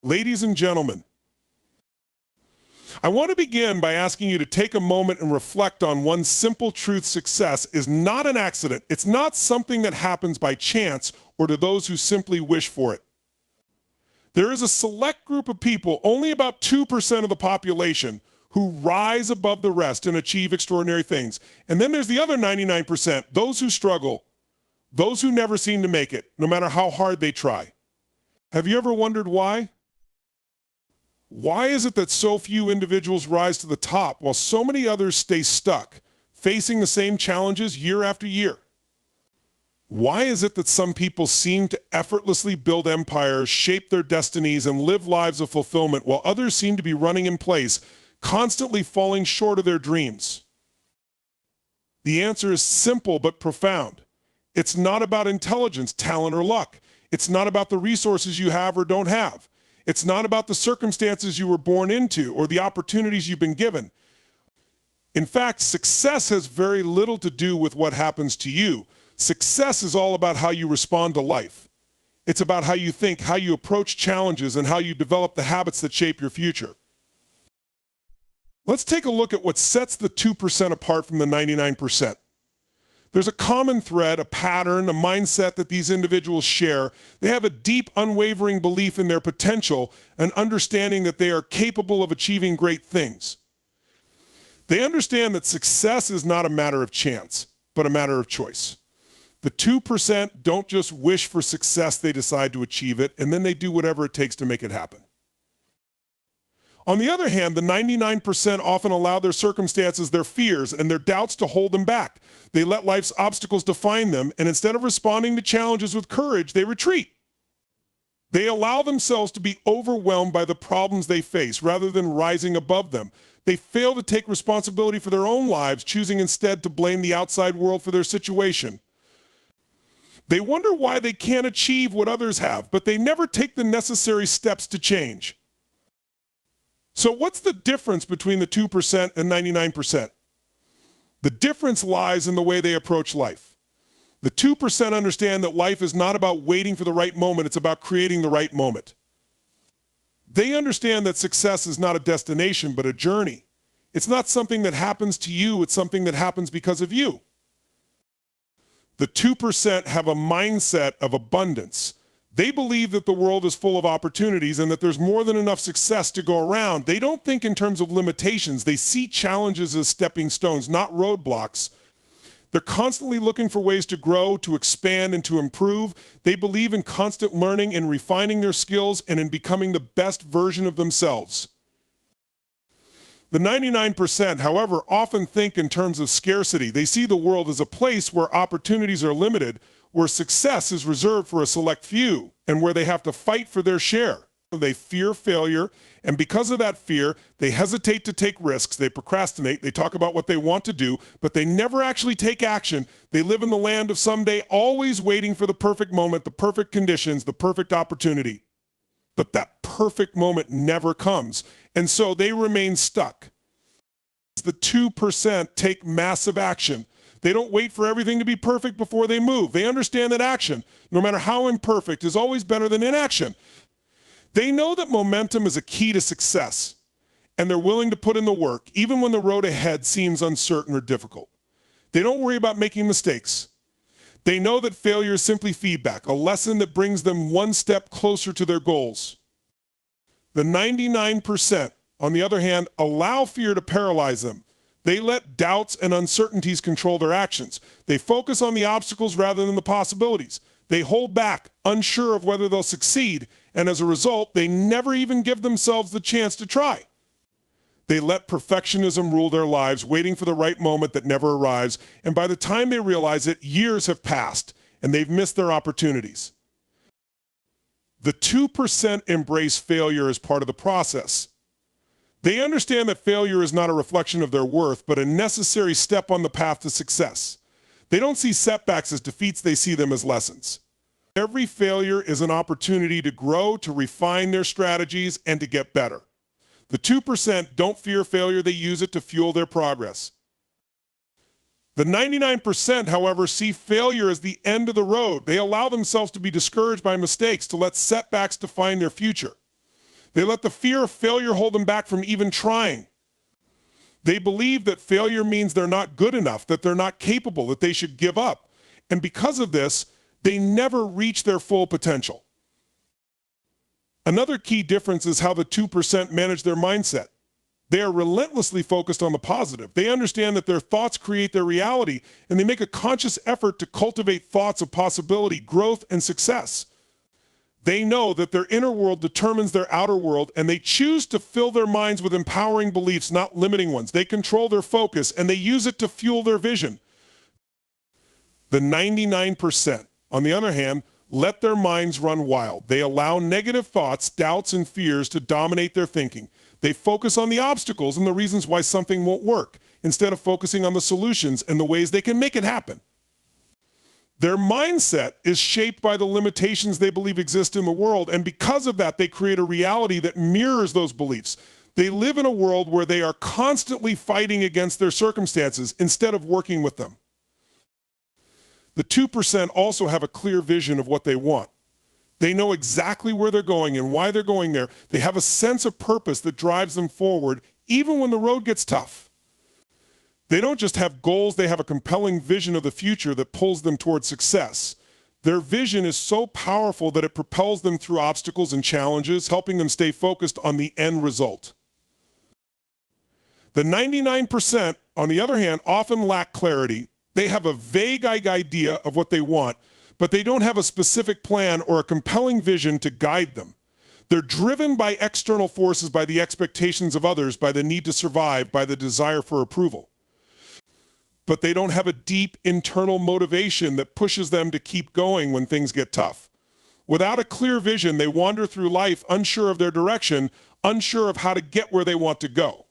Ladies and gentlemen, I want to begin by asking you to take a moment and reflect on one simple truth: success is not an accident. It's not something that happens by chance or to those who simply wish for it. There is a select group of people, only about 2% of the population, who rise above the rest and achieve extraordinary things. And then there's the other 99%, those who struggle, those who never seem to make it, no matter how hard they try. Have you ever wondered why? Why is it that so few individuals rise to the top while so many others stay stuck, facing the same challenges year after year? Why is it that some people seem to effortlessly build empires, shape their destinies, and live lives of fulfillment, while others seem to be running in place, constantly falling short of their dreams? The answer is simple but profound. It's not about intelligence, talent, or luck. It's not about the resources you have or don't have. It's not about the circumstances you were born into or the opportunities you've been given. In fact, success has very little to do with what happens to you. Success is all about how you respond to life. It's about how you think, how you approach challenges, and how you develop the habits that shape your future. Let's take a look at what sets the 2% apart from the 99%. There's a common thread, a pattern, a mindset that these individuals share. They have a deep, unwavering belief in their potential and understanding that they are capable of achieving great things. They understand that success is not a matter of chance, but a matter of choice. The 2% don't just wish for success, they decide to achieve it, and then they do whatever it takes to make it happen. On the other hand, the 99% often allow their circumstances, their fears, and their doubts to hold them back. They let life's obstacles define them, and instead of responding to challenges with courage, they retreat. They allow themselves to be overwhelmed by the problems they face rather than rising above them. They fail to take responsibility for their own lives, choosing instead to blame the outside world for their situation. They wonder why they can't achieve what others have, but they never take the necessary steps to change. So what's the difference between the 2% and 99%? The difference lies in the way they approach life. The 2% understand that life is not about waiting for the right moment, it's about creating the right moment. They understand that success is not a destination, but a journey. It's not something that happens to you, it's something that happens because of you. The 2% have a mindset of abundance. They believe that the world is full of opportunities and that there's more than enough success to go around. They don't think in terms of limitations. They see challenges as stepping stones, not roadblocks. They're constantly looking for ways to grow, to expand, and to improve. They believe in constant learning and refining their skills and in becoming the best version of themselves. The 99%, however, often think in terms of scarcity. They see the world as a place where opportunities are limited, where success is reserved for a select few, and where they have to fight for their share. They fear failure, and because of that fear, they hesitate to take risks, they procrastinate, they talk about what they want to do, but they never actually take action. They live in the land of someday, always waiting for the perfect moment, the perfect conditions, the perfect opportunity. But that perfect moment never comes, and so they remain stuck. The 2% take massive action. They don't wait for everything to be perfect before they move. They understand that action, no matter how imperfect, is always better than inaction. They know that momentum is a key to success, and they're willing to put in the work, even when the road ahead seems uncertain or difficult. They don't worry about making mistakes. They know that failure is simply feedback, a lesson that brings them one step closer to their goals. The 99%, on the other hand, allow fear to paralyze them. They let doubts and uncertainties control their actions. They focus on the obstacles rather than the possibilities. They hold back, unsure of whether they'll succeed, and as a result, they never even give themselves the chance to try. They let perfectionism rule their lives, waiting for the right moment that never arrives, and by the time they realize it, years have passed, and they've missed their opportunities. The 2% embrace failure as part of the process. They understand that failure is not a reflection of their worth, but a necessary step on the path to success. They don't see setbacks as defeats, they see them as lessons. Every failure is an opportunity to grow, to refine their strategies, and to get better. The 2% don't fear failure, they use it to fuel their progress. The 99%, however, see failure as the end of the road. They allow themselves to be discouraged by mistakes, to let setbacks define their future. They let the fear of failure hold them back from even trying. They believe that failure means they're not good enough, that they're not capable, that they should give up. And because of this, they never reach their full potential. Another key difference is how the 2% manage their mindset. They are relentlessly focused on the positive. They understand that their thoughts create their reality, and they make a conscious effort to cultivate thoughts of possibility, growth, and success. They know that their inner world determines their outer world, and they choose to fill their minds with empowering beliefs, not limiting ones. They control their focus, and they use it to fuel their vision. The 99%, on the other hand, let their minds run wild. They allow negative thoughts, doubts, and fears to dominate their thinking. They focus on the obstacles and the reasons why something won't work, instead of focusing on the solutions and the ways they can make it happen. Their mindset is shaped by the limitations they believe exist in the world, and because of that, they create a reality that mirrors those beliefs. They live in a world where they are constantly fighting against their circumstances instead of working with them. The 2% also have a clear vision of what they want. They know exactly where they're going and why they're going there. They have a sense of purpose that drives them forward, even when the road gets tough. They don't just have goals, they have a compelling vision of the future that pulls them towards success. Their vision is so powerful that it propels them through obstacles and challenges, helping them stay focused on the end result. The 99%, on the other hand, often lack clarity. They have a vague idea of what they want, but they don't have a specific plan or a compelling vision to guide them. They're driven by external forces, by the expectations of others, by the need to survive, by the desire for approval. But they don't have a deep internal motivation that pushes them to keep going when things get tough. Without a clear vision, they wander through life unsure of their direction, unsure of how to get where they want to go.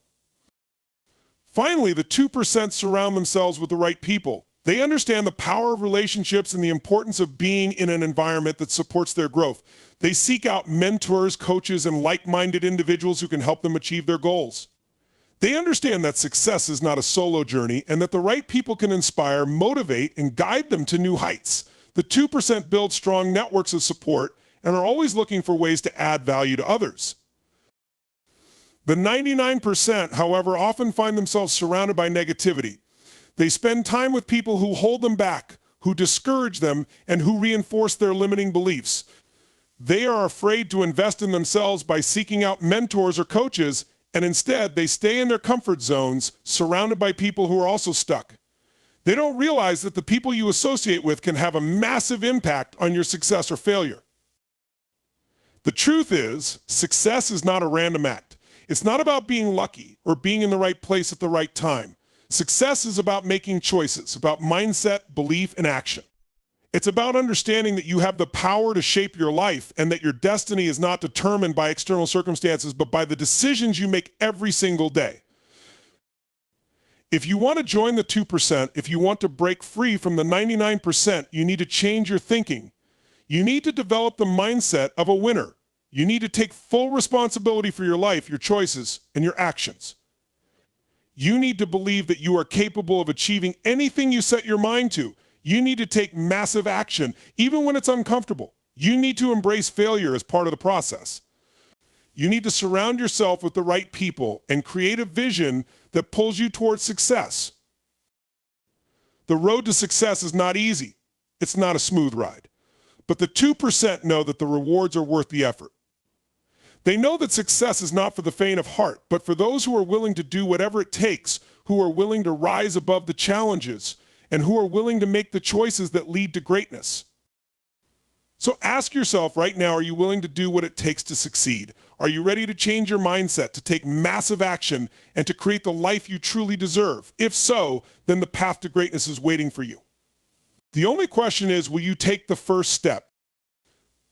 Finally, the 2% surround themselves with the right people. They understand the power of relationships and the importance of being in an environment that supports their growth. They seek out mentors, coaches, and like-minded individuals who can help them achieve their goals. They understand that success is not a solo journey and that the right people can inspire, motivate, and guide them to new heights. The 2% build strong networks of support and are always looking for ways to add value to others. The 99%, however, often find themselves surrounded by negativity. They spend time with people who hold them back, who discourage them, and who reinforce their limiting beliefs. They are afraid to invest in themselves by seeking out mentors or coaches, and instead they stay in their comfort zones, surrounded by people who are also stuck. They don't realize that the people you associate with can have a massive impact on your success or failure. The truth is, success is not a random act. It's not about being lucky or being in the right place at the right time. Success is about making choices, about mindset, belief, and action. It's about understanding that you have the power to shape your life and that your destiny is not determined by external circumstances, but by the decisions you make every single day. If you want to join the 2%, if you want to break free from the 99%, you need to change your thinking. You need to develop the mindset of a winner. You need to take full responsibility for your life, your choices, and your actions. You need to believe that you are capable of achieving anything you set your mind to. You need to take massive action, even when it's uncomfortable. You need to embrace failure as part of the process. You need to surround yourself with the right people and create a vision that pulls you towards success. The road to success is not easy. It's not a smooth ride. But the 2% know that the rewards are worth the effort. They know that success is not for the faint of heart, but for those who are willing to do whatever it takes, who are willing to rise above the challenges, and who are willing to make the choices that lead to greatness. So ask yourself right now, are you willing to do what it takes to succeed? Are you ready to change your mindset, to take massive action, and to create the life you truly deserve? If so, then the path to greatness is waiting for you. The only question is, will you take the first step?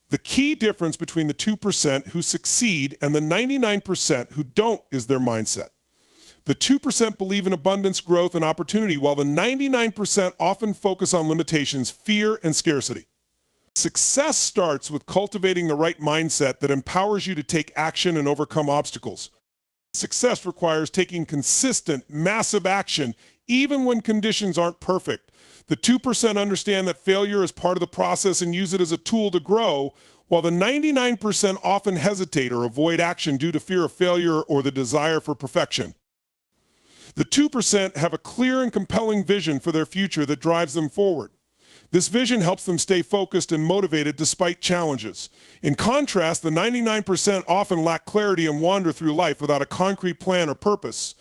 The key difference between the 2% who succeed and the 99% who don't is their mindset. The 2% believe in abundance, growth, and opportunity, while the 99% often focus on limitations, fear, and scarcity. Success starts with cultivating the right mindset that empowers you to take action and overcome obstacles. Success requires taking consistent, massive action, even when conditions aren't perfect. The 2% understand that failure is part of the process and use it as a tool to grow, while the 99% often hesitate or avoid action due to fear of failure or the desire for perfection. The 2% have a clear and compelling vision for their future that drives them forward. This vision helps them stay focused and motivated despite challenges. In contrast, the 99% often lack clarity and wander through life without a concrete plan or purpose.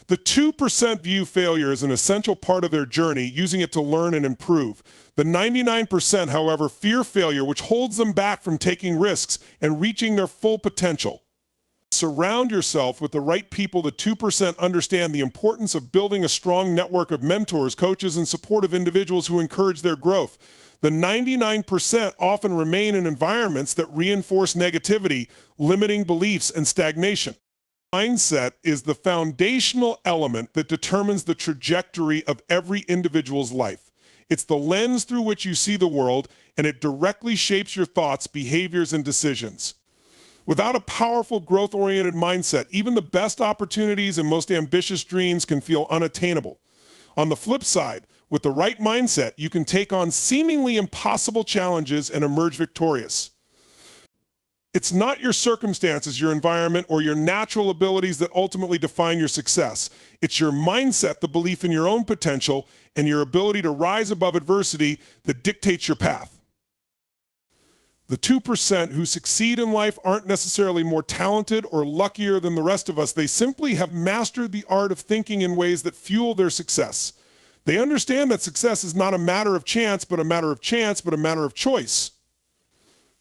The 2% view failure as an essential part of their journey, using it to learn and improve. The 99%, however, fear failure, which holds them back from taking risks and reaching their full potential. Surround yourself with the right people. The 2% understand the importance of building a strong network of mentors, coaches, and supportive individuals who encourage their growth. The 99% often remain in environments that reinforce negativity, limiting beliefs, and stagnation. Mindset is the foundational element that determines the trajectory of every individual's life. It's the lens through which you see the world, and it directly shapes your thoughts, behaviors, and decisions. Without a powerful, growth-oriented mindset, even the best opportunities and most ambitious dreams can feel unattainable. On the flip side, with the right mindset, you can take on seemingly impossible challenges and emerge victorious. It's not your circumstances, your environment, or your natural abilities that ultimately define your success. It's your mindset, the belief in your own potential, and your ability to rise above adversity that dictates your path. The 2% who succeed in life aren't necessarily more talented or luckier than the rest of us. They simply have mastered the art of thinking in ways that fuel their success. They understand that success is not a matter of chance, but a matter of choice.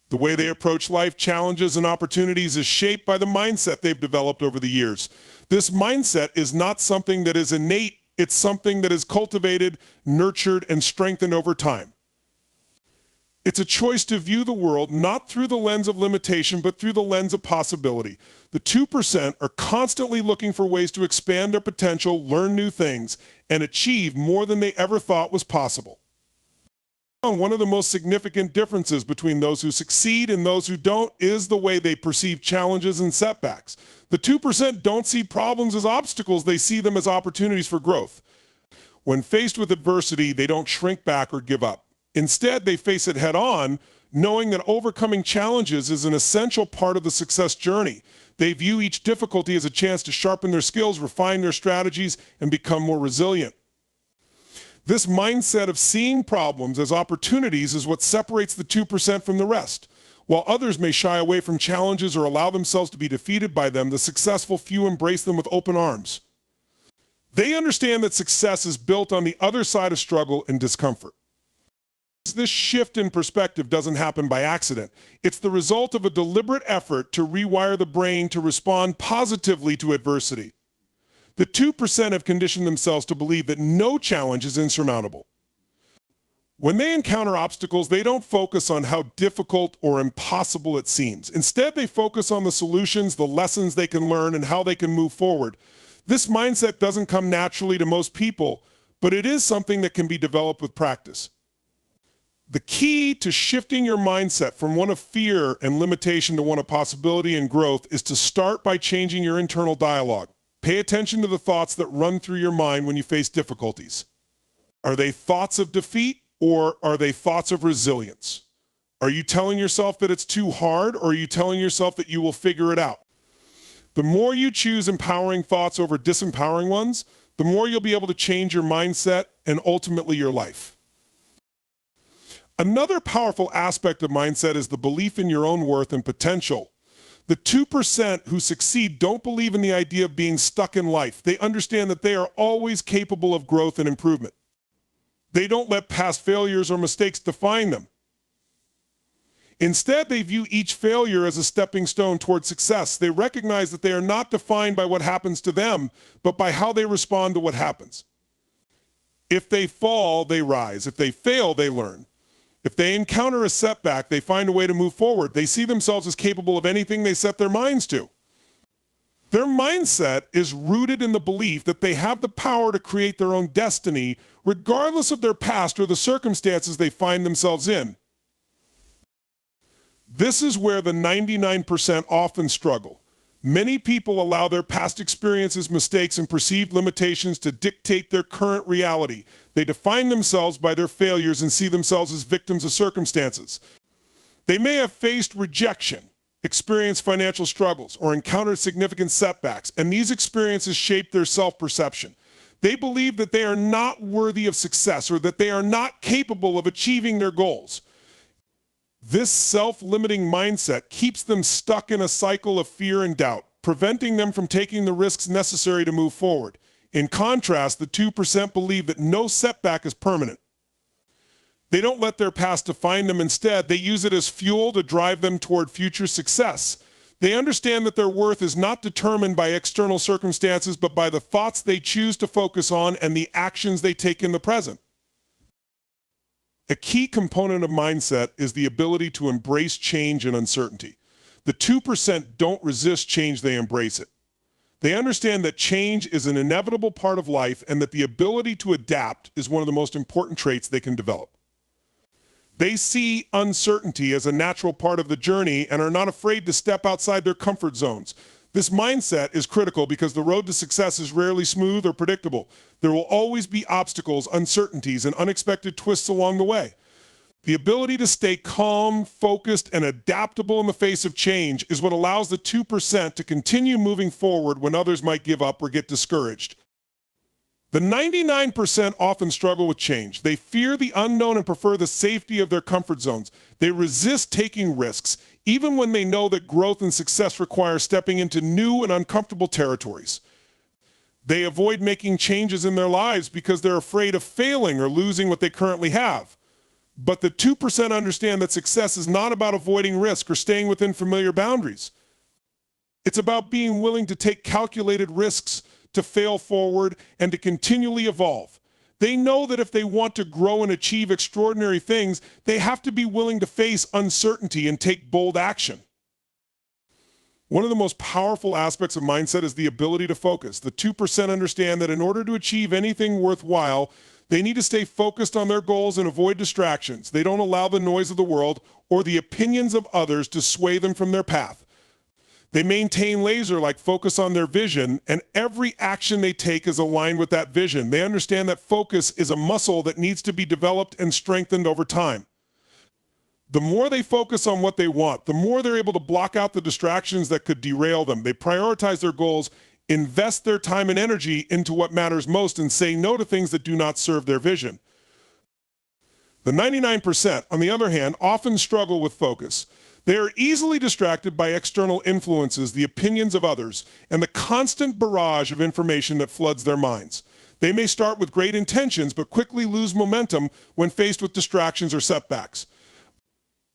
The way they approach life, challenges, and opportunities is shaped by the mindset they've developed over the years. This mindset is not something that is innate. It's something that is cultivated, nurtured, and strengthened over time. It's a choice to view the world not through the lens of limitation, but through the lens of possibility. The 2% are constantly looking for ways to expand their potential, learn new things, and achieve more than they ever thought was possible. One of the most significant differences between those who succeed and those who don't is the way they perceive challenges and setbacks. The 2% don't see problems as obstacles, they see them as opportunities for growth. When faced with adversity, they don't shrink back or give up. Instead, they face it head on, knowing that overcoming challenges is an essential part of the success journey. They view each difficulty as a chance to sharpen their skills, refine their strategies, and become more resilient. This mindset of seeing problems as opportunities is what separates the 2% from the rest. While others may shy away from challenges or allow themselves to be defeated by them, the successful few embrace them with open arms. They understand that success is built on the other side of struggle and discomfort. This shift in perspective doesn't happen by accident. It's the result of a deliberate effort to rewire the brain to respond positively to adversity. The 2% have conditioned themselves to believe that no challenge is insurmountable. When they encounter obstacles, they don't focus on how difficult or impossible it seems. Instead, they focus on the solutions, the lessons they can learn, and how they can move forward. This mindset doesn't come naturally to most people, but it is something that can be developed with practice. The key to shifting your mindset from one of fear and limitation to one of possibility and growth is to start by changing your internal dialogue. Pay attention to the thoughts that run through your mind when you face difficulties. Are they thoughts of defeat or are they thoughts of resilience? Are you telling yourself that it's too hard or are you telling yourself that you will figure it out? The more you choose empowering thoughts over disempowering ones, the more you'll be able to change your mindset and ultimately your life. Another powerful aspect of mindset is the belief in your own worth and potential. The 2% who succeed don't believe in the idea of being stuck in life. They understand that they are always capable of growth and improvement. They don't let past failures or mistakes define them. Instead, they view each failure as a stepping stone toward success. They recognize that they are not defined by what happens to them, but by how they respond to what happens. If they fall, they rise. If they fail, they learn. If they encounter a setback, they find a way to move forward. They see themselves as capable of anything they set their minds to. Their mindset is rooted in the belief that they have the power to create their own destiny, regardless of their past or the circumstances they find themselves in. This is where the 99% often struggle. Many people allow their past experiences, mistakes, and perceived limitations to dictate their current reality. They define themselves by their failures and see themselves as victims of circumstances. They may have faced rejection, experienced financial struggles, or encountered significant setbacks, and these experiences shape their self-perception. They believe that they are not worthy of success or that they are not capable of achieving their goals. This self-limiting mindset keeps them stuck in a cycle of fear and doubt, preventing them from taking the risks necessary to move forward. In contrast, the 2% believe that no setback is permanent. They don't let their past define them. Instead, they use it as fuel to drive them toward future success. They understand that their worth is not determined by external circumstances, but by the thoughts they choose to focus on and the actions they take in the present. A key component of mindset is the ability to embrace change and uncertainty. The 2% don't resist change, they embrace it. They understand that change is an inevitable part of life and that the ability to adapt is one of the most important traits they can develop. They see uncertainty as a natural part of the journey and are not afraid to step outside their comfort zones. This mindset is critical because the road to success is rarely smooth or predictable. There will always be obstacles, uncertainties, and unexpected twists along the way. The ability to stay calm, focused, and adaptable in the face of change is what allows the 2% to continue moving forward when others might give up or get discouraged. The 99% often struggle with change. They fear the unknown and prefer the safety of their comfort zones. They resist taking risks, even when they know that growth and success require stepping into new and uncomfortable territories. They avoid making changes in their lives because they're afraid of failing or losing what they currently have. But the 2% understand that success is not about avoiding risk or staying within familiar boundaries. It's about being willing to take calculated risks, to fail forward, and to continually evolve. They know that if they want to grow and achieve extraordinary things, they have to be willing to face uncertainty and take bold action. One of the most powerful aspects of mindset is the ability to focus. The 2% understand that in order to achieve anything worthwhile, they need to stay focused on their goals and avoid distractions. They don't allow the noise of the world or the opinions of others to sway them from their path. They maintain laser-like focus on their vision, and every action they take is aligned with that vision. They understand that focus is a muscle that needs to be developed and strengthened over time. The more they focus on what they want, the more they're able to block out the distractions that could derail them. They prioritize their goals, invest their time and energy into what matters most, and say no to things that do not serve their vision. The 99%, on the other hand, often struggle with focus. They are easily distracted by external influences, the opinions of others, and the constant barrage of information that floods their minds. They may start with great intentions, but quickly lose momentum when faced with distractions or setbacks.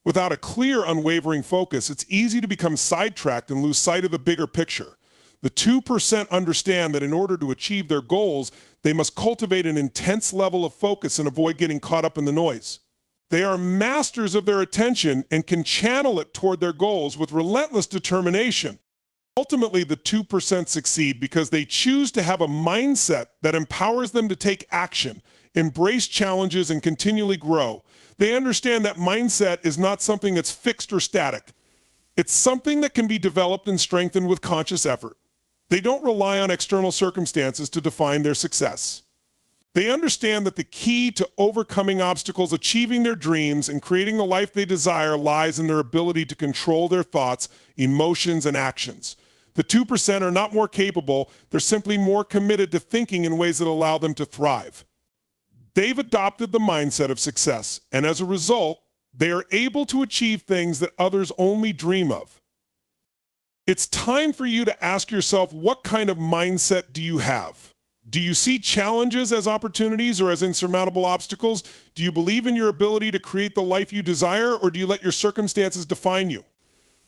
Without a clear, unwavering focus, it's easy to become sidetracked and lose sight of the bigger picture. The 2% understand that in order to achieve their goals, they must cultivate an intense level of focus and avoid getting caught up in the noise. They are masters of their attention and can channel it toward their goals with relentless determination. Ultimately, the 2% succeed because they choose to have a mindset that empowers them to take action, embrace challenges, and continually grow. They understand that mindset is not something that's fixed or static. It's something that can be developed and strengthened with conscious effort. They don't rely on external circumstances to define their success. They understand that the key to overcoming obstacles, achieving their dreams, and creating the life they desire lies in their ability to control their thoughts, emotions, and actions. The 2% are not more capable, they're simply more committed to thinking in ways that allow them to thrive. They've adopted the mindset of success, and as a result, they are able to achieve things that others only dream of. It's time for you to ask yourself, what kind of mindset do you have? Do you see challenges as opportunities or as insurmountable obstacles? Do you believe in your ability to create the life you desire, or do you let your circumstances define you?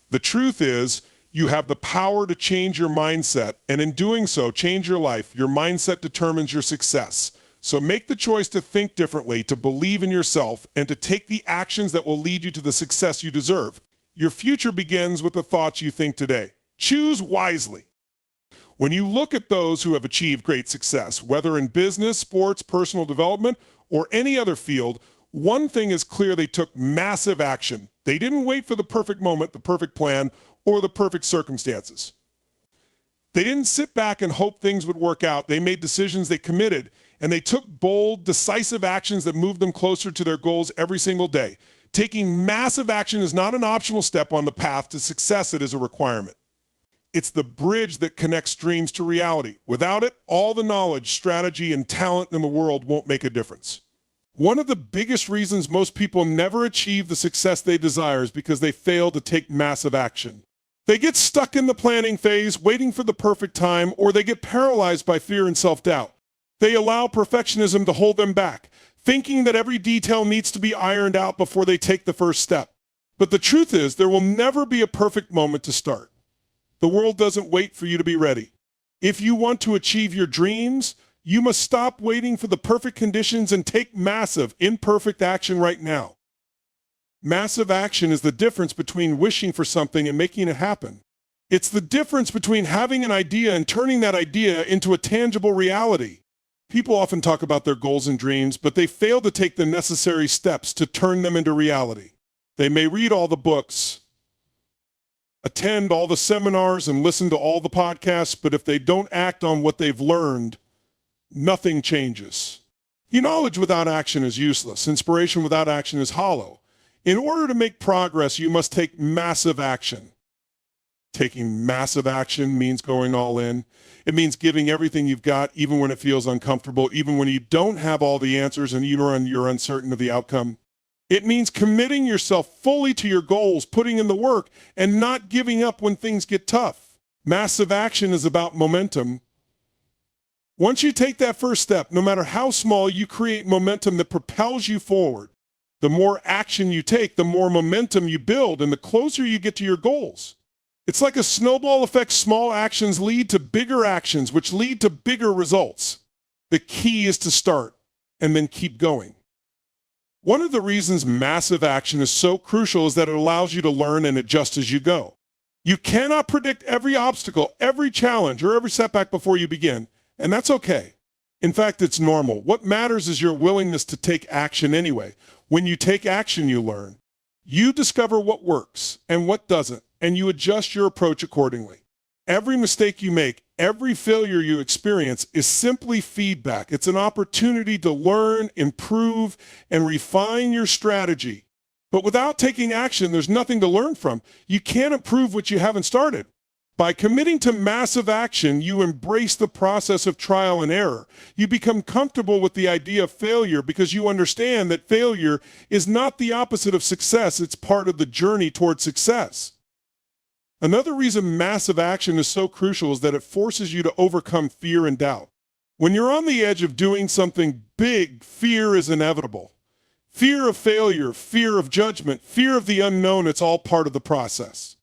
The truth is, you have the power to change your mindset, and in doing so, change your life. Your mindset determines your success. So make the choice to think differently, to believe in yourself, and to take the actions that will lead you to the success you deserve. Your future begins with the thoughts you think today. Choose wisely. When you look at those who have achieved great success, whether in business, sports, personal development, or any other field, one thing is clear: they took massive action. They didn't wait for the perfect moment, the perfect plan, or the perfect circumstances. They didn't sit back and hope things would work out. They made decisions, they committed, and they took bold, decisive actions that moved them closer to their goals every single day. Taking massive action is not an optional step on the path to success, it is a requirement. It's the bridge that connects dreams to reality. Without it, all the knowledge, strategy, and talent in the world won't make a difference. One of the biggest reasons most people never achieve the success they desire is because they fail to take massive action. They get stuck in the planning phase, waiting for the perfect time, or they get paralyzed by fear and self-doubt. They allow perfectionism to hold them back, thinking that every detail needs to be ironed out before they take the first step. But the truth is, there will never be a perfect moment to start. The world doesn't wait for you to be ready. If you want to achieve your dreams, you must stop waiting for the perfect conditions and take massive, imperfect action right now. Massive action is the difference between wishing for something and making it happen. It's the difference between having an idea and turning that idea into a tangible reality. People often talk about their goals and dreams, but they fail to take the necessary steps to turn them into reality. They may read all the books, attend all the seminars, and listen to all the podcasts, but if they don't act on what they've learned, nothing changes. Knowledge without action is useless. Inspiration without action is hollow. In order to make progress, you must take massive action. Taking massive action means going all in. It means giving everything you've got, even when it feels uncomfortable, even when you don't have all the answers and you're uncertain of the outcome. It means committing yourself fully to your goals, putting in the work, and not giving up when things get tough. Massive action is about momentum. Once you take that first step, no matter how small, you create momentum that propels you forward. The more action you take, the more momentum you build, and the closer you get to your goals. It's like a snowball effect. Small actions lead to bigger actions, which lead to bigger results. The key is to start and then keep going. One of the reasons massive action is so crucial is that it allows you to learn and adjust as you go. You cannot predict every obstacle, every challenge, or every setback before you begin, and that's okay. In fact, it's normal. What matters is your willingness to take action anyway. When you take action, you learn. You discover what works and what doesn't, and you adjust your approach accordingly. Every mistake you make, every failure you experience is simply feedback. It's an opportunity to learn, improve, and refine your strategy. But without taking action, there's nothing to learn from. You can't improve what you haven't started. By committing to massive action, you embrace the process of trial and error. You become comfortable with the idea of failure because you understand that failure is not the opposite of success. It's part of the journey toward success. Another reason massive action is so crucial is that it forces you to overcome fear and doubt. When you're on the edge of doing something big, fear is inevitable. Fear of failure, fear of judgment, fear of the unknown, it's all part of the process.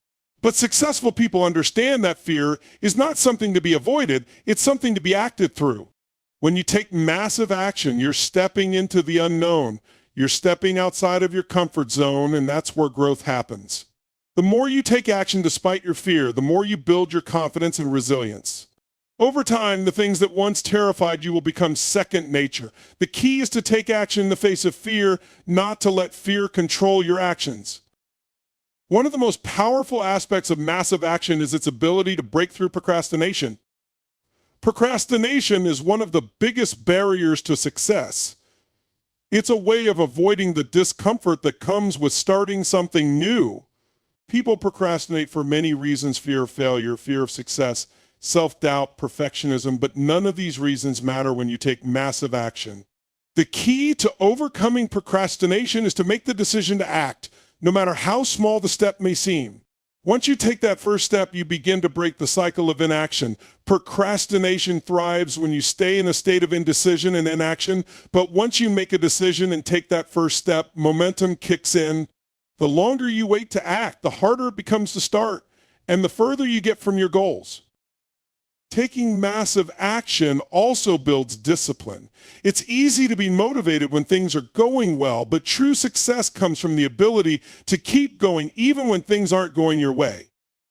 But successful people understand that fear is not something to be avoided, it's something to be acted through. When you take massive action, you're stepping into the unknown. You're stepping outside of your comfort zone, and that's where growth happens. The more you take action despite your fear, the more you build your confidence and resilience. Over time, the things that once terrified you will become second nature. The key is to take action in the face of fear, not to let fear control your actions. One of the most powerful aspects of massive action is its ability to break through procrastination. Procrastination is one of the biggest barriers to success. It's a way of avoiding the discomfort that comes with starting something new. People procrastinate for many reasons: fear of failure, fear of success, self-doubt, perfectionism, but none of these reasons matter when you take massive action. The key to overcoming procrastination is to make the decision to act, no matter how small the step may seem. Once you take that first step, you begin to break the cycle of inaction. Procrastination thrives when you stay in a state of indecision and inaction, but once you make a decision and take that first step, momentum kicks in. The longer you wait to act, the harder it becomes to start, and the further you get from your goals. Taking massive action also builds discipline. It's easy to be motivated when things are going well, but true success comes from the ability to keep going even when things aren't going your way.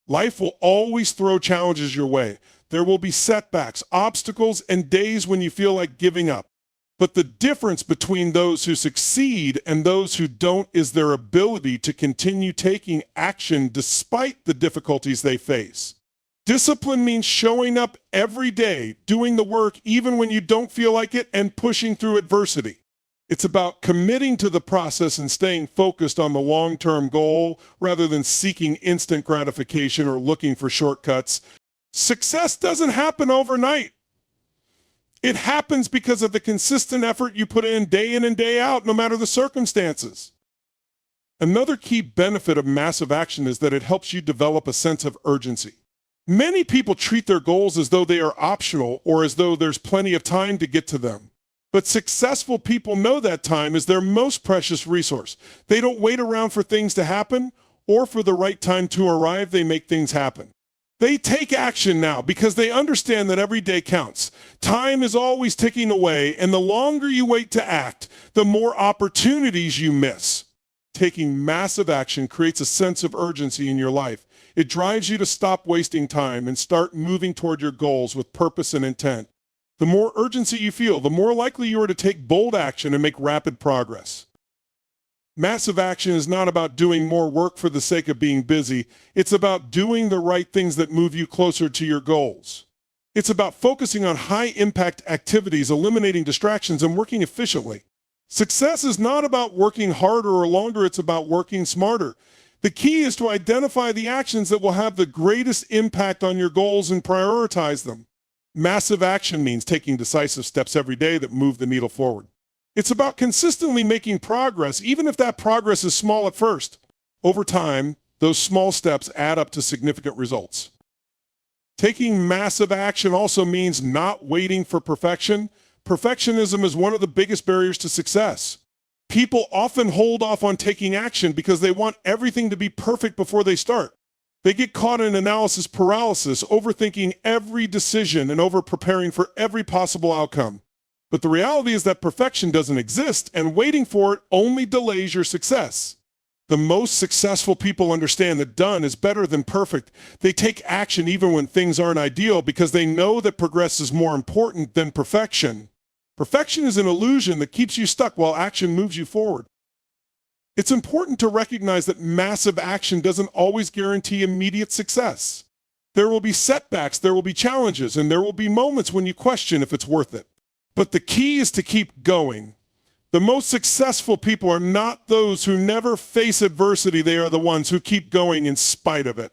Life will always throw challenges your way. There will be setbacks, obstacles, and days when you feel like giving up. But the difference between those who succeed and those who don't is their ability to continue taking action despite the difficulties they face. Discipline means showing up every day, doing the work even when you don't feel like it, and pushing through adversity. It's about committing to the process and staying focused on the long-term goal rather than seeking instant gratification or looking for shortcuts. Success doesn't happen overnight. It happens because of the consistent effort you put in and day out, no matter the circumstances. Another key benefit of massive action is that it helps you develop a sense of urgency. Many people treat their goals as though they are optional or as though there's plenty of time to get to them. But successful people know that time is their most precious resource. They don't wait around for things to happen or for the right time to arrive. They make things happen. They take action now because they understand that every day counts. Time is always ticking away, and the longer you wait to act, the more opportunities you miss. Taking massive action creates a sense of urgency in your life. It drives you to stop wasting time and start moving toward your goals with purpose and intent. The more urgency you feel, the more likely you are to take bold action and make rapid progress. Massive action is not about doing more work for the sake of being busy. It's about doing the right things that move you closer to your goals. It's about focusing on high-impact activities, eliminating distractions, and working efficiently. Success is not about working harder or longer. It's about working smarter. The key is to identify the actions that will have the greatest impact on your goals and prioritize them. Massive action means taking decisive steps every day that move the needle forward. It's about consistently making progress, even if that progress is small at first. Over time, those small steps add up to significant results. Taking massive action also means not waiting for perfection. Perfectionism is one of the biggest barriers to success. People often hold off on taking action because they want everything to be perfect before they start. They get caught in analysis paralysis, overthinking every decision and over-preparing for every possible outcome. But the reality is that perfection doesn't exist, and waiting for it only delays your success. The most successful people understand that done is better than perfect. They take action even when things aren't ideal because they know that progress is more important than perfection. Perfection is an illusion that keeps you stuck while action moves you forward. It's important to recognize that massive action doesn't always guarantee immediate success. There will be setbacks, there will be challenges, and there will be moments when you question if it's worth it. But the key is to keep going. The most successful people are not those who never face adversity. They are the ones who keep going in spite of it.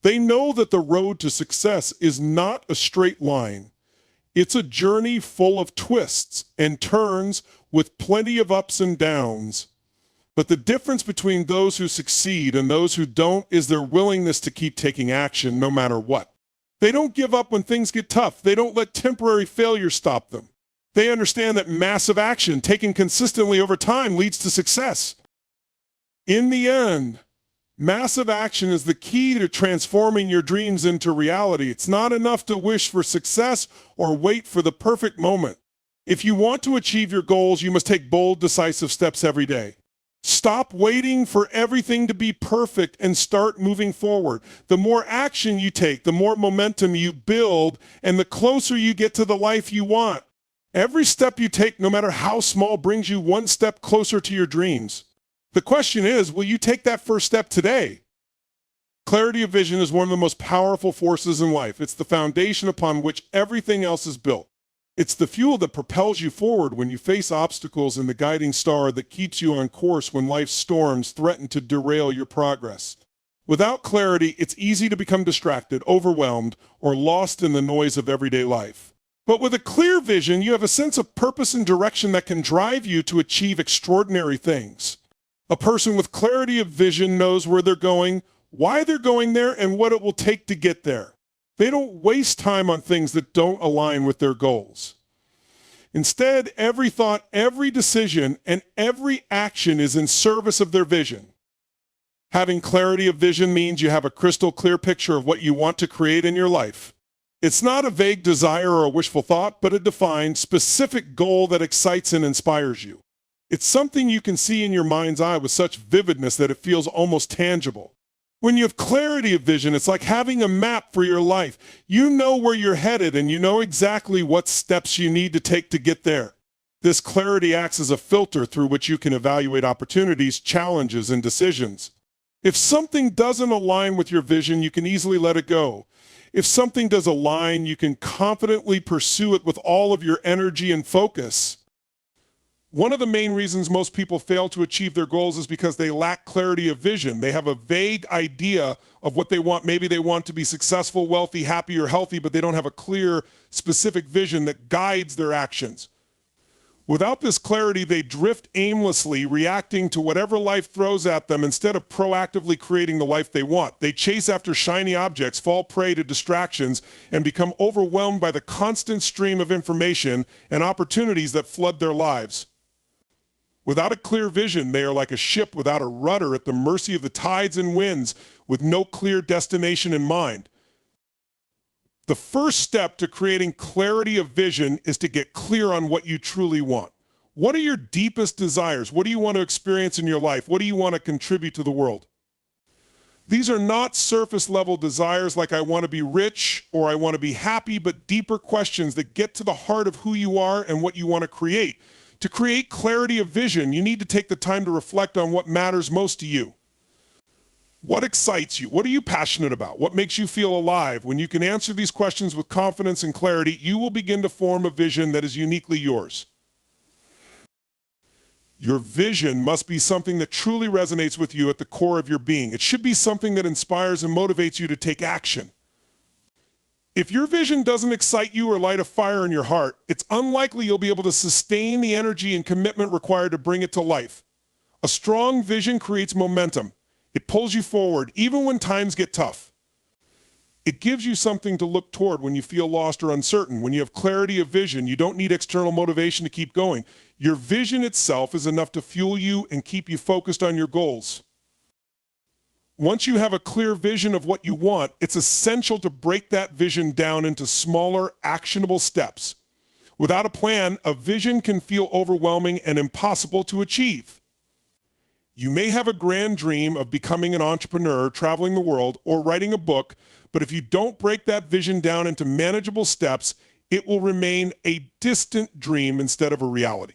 They know that the road to success is not a straight line. It's a journey full of twists and turns with plenty of ups and downs. But the difference between those who succeed and those who don't is their willingness to keep taking action no matter what. They don't give up when things get tough. They don't let temporary failure stop them. They understand that massive action taken consistently over time leads to success. In the end, massive action is the key to transforming your dreams into reality. It's not enough to wish for success or wait for the perfect moment. If you want to achieve your goals, you must take bold, decisive steps every day. Stop waiting for everything to be perfect and start moving forward. The more action you take, the more momentum you build, and the closer you get to the life you want. Every step you take, no matter how small, brings you one step closer to your dreams. The question is, will you take that first step today? Clarity of vision is one of the most powerful forces in life. It's the foundation upon which everything else is built. It's the fuel that propels you forward when you face obstacles and the guiding star that keeps you on course when life's storms threaten to derail your progress. Without clarity, it's easy to become distracted, overwhelmed, or lost in the noise of everyday life. But with a clear vision, you have a sense of purpose and direction that can drive you to achieve extraordinary things. A person with clarity of vision knows where they're going, why they're going there, and what it will take to get there. They don't waste time on things that don't align with their goals. Instead, every thought, every decision, and every action is in service of their vision. Having clarity of vision means you have a crystal clear picture of what you want to create in your life. It's not a vague desire or a wishful thought, but a defined, specific goal that excites and inspires you. It's something you can see in your mind's eye with such vividness that it feels almost tangible. When you have clarity of vision, it's like having a map for your life. You know where you're headed and you know exactly what steps you need to take to get there. This clarity acts as a filter through which you can evaluate opportunities, challenges, and decisions. If something doesn't align with your vision, you can easily let it go. If something does align, you can confidently pursue it with all of your energy and focus. One of the main reasons most people fail to achieve their goals is because they lack clarity of vision. They have a vague idea of what they want. Maybe they want to be successful, wealthy, happy, or healthy, but they don't have a clear, specific vision that guides their actions. Without this clarity, they drift aimlessly, reacting to whatever life throws at them instead of proactively creating the life they want. They chase after shiny objects, fall prey to distractions, and become overwhelmed by the constant stream of information and opportunities that flood their lives. Without a clear vision, they are like a ship without a rudder at the mercy of the tides and winds, with no clear destination in mind. The first step to creating clarity of vision is to get clear on what you truly want. What are your deepest desires? What do you want to experience in your life? What do you want to contribute to the world? These are not surface level desires like I want to be rich or I want to be happy, but deeper questions that get to the heart of who you are and what you want to create. To create clarity of vision, you need to take the time to reflect on what matters most to you. What excites you? What are you passionate about? What makes you feel alive? When you can answer these questions with confidence and clarity, you will begin to form a vision that is uniquely yours. Your vision must be something that truly resonates with you at the core of your being. It should be something that inspires and motivates you to take action. If your vision doesn't excite you or light a fire in your heart, it's unlikely you'll be able to sustain the energy and commitment required to bring it to life. A strong vision creates momentum. It pulls you forward, even when times get tough. It gives you something to look toward when you feel lost or uncertain. When you have clarity of vision, you don't need external motivation to keep going. Your vision itself is enough to fuel you and keep you focused on your goals. Once you have a clear vision of what you want, it's essential to break that vision down into smaller, actionable steps. Without a plan, a vision can feel overwhelming and impossible to achieve. You may have a grand dream of becoming an entrepreneur, traveling the world, or writing a book, but if you don't break that vision down into manageable steps, it will remain a distant dream instead of a reality.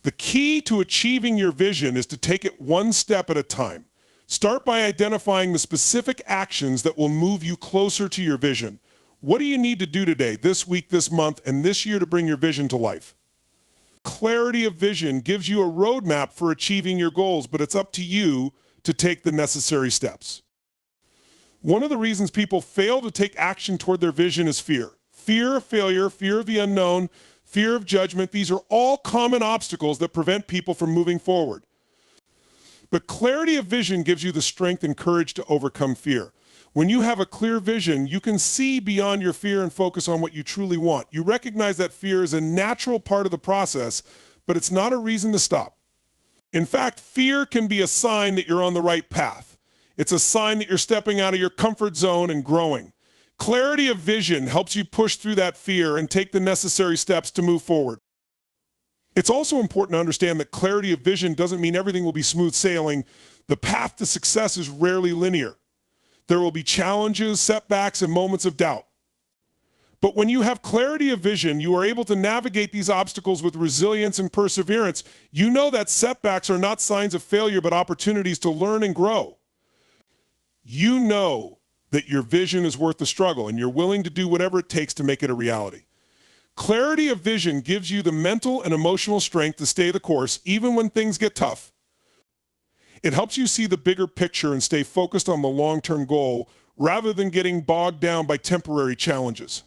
The key to achieving your vision is to take it one step at a time. Start by identifying the specific actions that will move you closer to your vision. What do you need to do today, this week, this month, and this year to bring your vision to life? Clarity of vision gives you a roadmap for achieving your goals, but it's up to you to take the necessary steps. One of the reasons people fail to take action toward their vision is fear. Fear of failure, fear of the unknown, fear of judgment. These are all common obstacles that prevent people from moving forward. But clarity of vision gives you the strength and courage to overcome fear. When you have a clear vision, you can see beyond your fear and focus on what you truly want. You recognize that fear is a natural part of the process, but it's not a reason to stop. In fact, fear can be a sign that you're on the right path. It's a sign that you're stepping out of your comfort zone and growing. Clarity of vision helps you push through that fear and take the necessary steps to move forward. It's also important to understand that clarity of vision doesn't mean everything will be smooth sailing. The path to success is rarely linear. There will be challenges, setbacks, and moments of doubt. But when you have clarity of vision, you are able to navigate these obstacles with resilience and perseverance. You know that setbacks are not signs of failure, but opportunities to learn and grow. You know that your vision is worth the struggle, and you're willing to do whatever it takes to make it a reality. Clarity of vision gives you the mental and emotional strength to stay the course, even when things get tough. It helps you see the bigger picture and stay focused on the long-term goal, rather than getting bogged down by temporary challenges.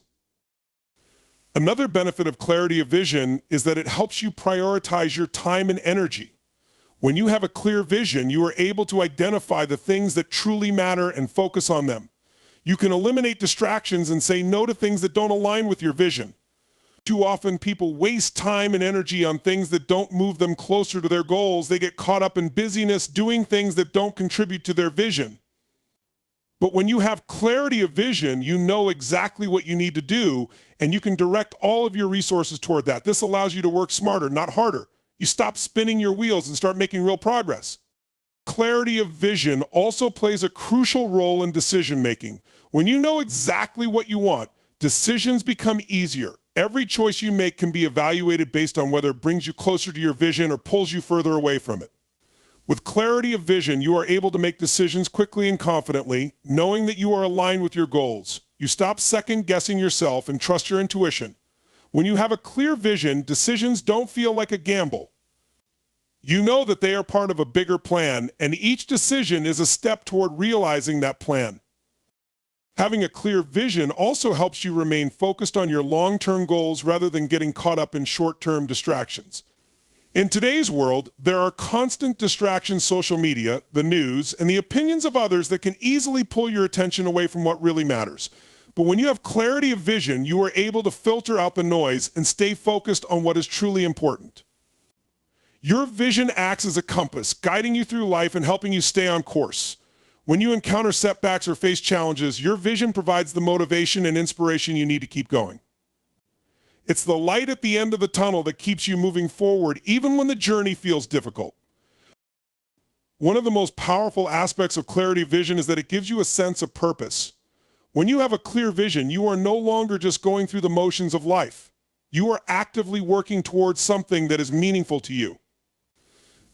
Another benefit of clarity of vision is that it helps you prioritize your time and energy. When you have a clear vision, you are able to identify the things that truly matter and focus on them. You can eliminate distractions and say no to things that don't align with your vision. Too often, people waste time and energy on things that don't move them closer to their goals. They get caught up in busyness, doing things that don't contribute to their vision. But when you have clarity of vision, you know exactly what you need to do, and you can direct all of your resources toward that. This allows you to work smarter, not harder. You stop spinning your wheels and start making real progress. Clarity of vision also plays a crucial role in decision-making. When you know exactly what you want, decisions become easier. Every choice you make can be evaluated based on whether it brings you closer to your vision or pulls you further away from it. With clarity of vision, you are able to make decisions quickly and confidently, knowing that you are aligned with your goals. You stop second-guessing yourself and trust your intuition. When you have a clear vision, decisions don't feel like a gamble. You know that they are part of a bigger plan, and each decision is a step toward realizing that plan. Having a clear vision also helps you remain focused on your long-term goals rather than getting caught up in short-term distractions. In today's world, there are constant distractions: social media, the news, and the opinions of others that can easily pull your attention away from what really matters. But when you have clarity of vision, you are able to filter out the noise and stay focused on what is truly important. Your vision acts as a compass, guiding you through life and helping you stay on course. When you encounter setbacks or face challenges, your vision provides the motivation and inspiration you need to keep going. It's the light at the end of the tunnel that keeps you moving forward, even when the journey feels difficult. One of the most powerful aspects of clarity of vision is that it gives you a sense of purpose. When you have a clear vision, you are no longer just going through the motions of life. You are actively working towards something that is meaningful to you.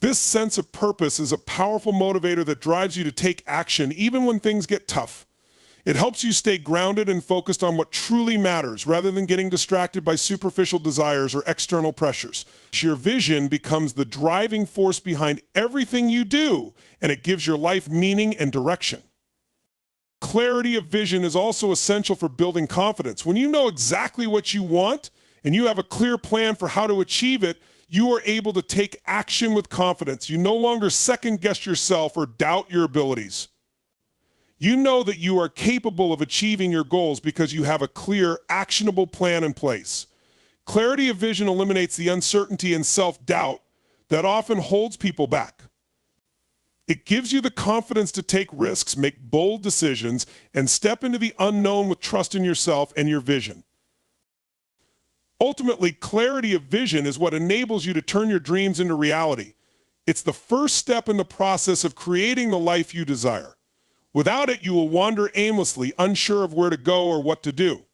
This sense of purpose is a powerful motivator that drives you to take action even when things get tough. It helps you stay grounded and focused on what truly matters rather than getting distracted by superficial desires or external pressures. Your vision becomes the driving force behind everything you do, and it gives your life meaning and direction. Clarity of vision is also essential for building confidence. When you know exactly what you want and you have a clear plan for how to achieve it, you are able to take action with confidence. You no longer second-guess yourself or doubt your abilities. You know that you are capable of achieving your goals because you have a clear, actionable plan in place. Clarity of vision eliminates the uncertainty and self-doubt that often holds people back. It gives you the confidence to take risks, make bold decisions, and step into the unknown with trust in yourself and your vision. Ultimately, clarity of vision is what enables you to turn your dreams into reality. It's the first step in the process of creating the life you desire. Without it, you will wander aimlessly, unsure of where to go or what to do.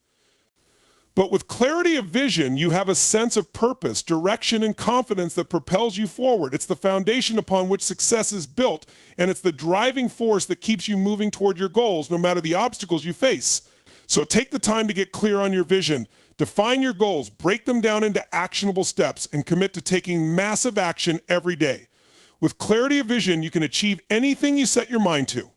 But with clarity of vision, you have a sense of purpose, direction, and confidence that propels you forward. It's the foundation upon which success is built, and it's the driving force that keeps you moving toward your goals, no matter the obstacles you face. So take the time to get clear on your vision. Define your goals, break them down into actionable steps, and commit to taking massive action every day. With clarity of vision, you can achieve anything you set your mind to.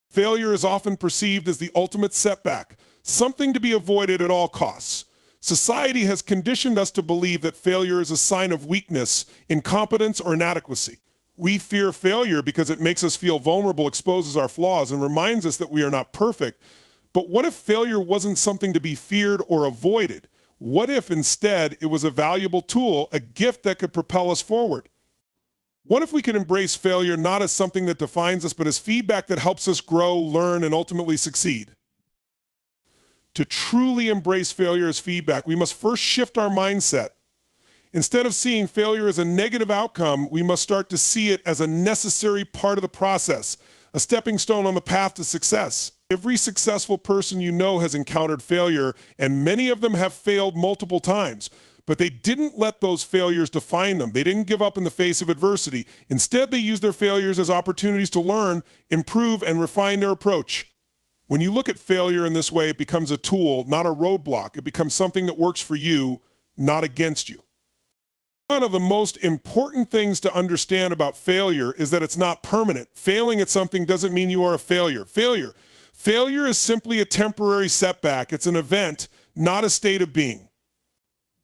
Failure is often perceived as the ultimate setback, something to be avoided at all costs. Society has conditioned us to believe that failure is a sign of weakness, incompetence, or inadequacy. We fear failure because it makes us feel vulnerable, exposes our flaws, and reminds us that we are not perfect. But what if failure wasn't something to be feared or avoided? What if instead it was a valuable tool, a gift that could propel us forward? What if we could embrace failure not as something that defines us, but as feedback that helps us grow, learn, and ultimately succeed? To truly embrace failure as feedback, we must first shift our mindset. Instead of seeing failure as a negative outcome, we must start to see it as a necessary part of the process, a stepping stone on the path to success. Every successful person you know has encountered failure, and many of them have failed multiple times. But they didn't let those failures define them. They didn't give up in the face of adversity. Instead, they used their failures as opportunities to learn, improve, and refine their approach. When you look at failure in this way, it becomes a tool, not a roadblock. It becomes something that works for you, not against you. One of the most important things to understand about failure is that it's not permanent. Failing at something doesn't mean you are a failure. Failure is simply a temporary setback. It's an event, not a state of being.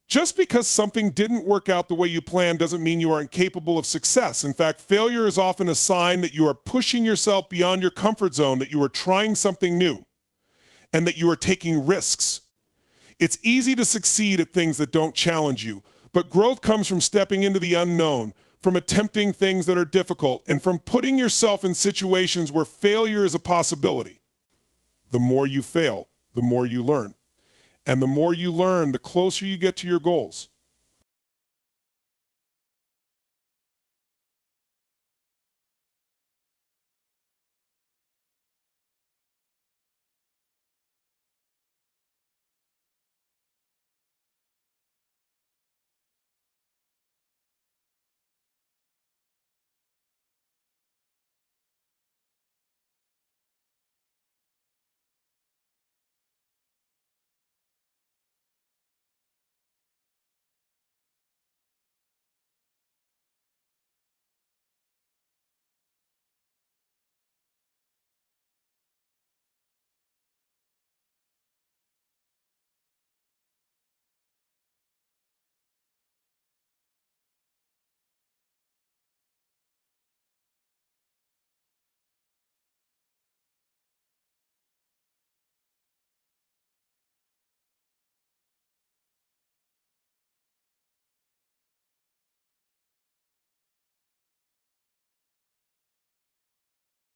Just because something didn't work out the way you planned doesn't mean you are incapable of success. In fact, failure is often a sign that you are pushing yourself beyond your comfort zone, that you are trying something new, and that you are taking risks. It's easy to succeed at things that don't challenge you, but growth comes from stepping into the unknown, from attempting things that are difficult, and from putting yourself in situations where failure is a possibility. The more you fail, the more you learn. And the more you learn, the closer you get to your goals.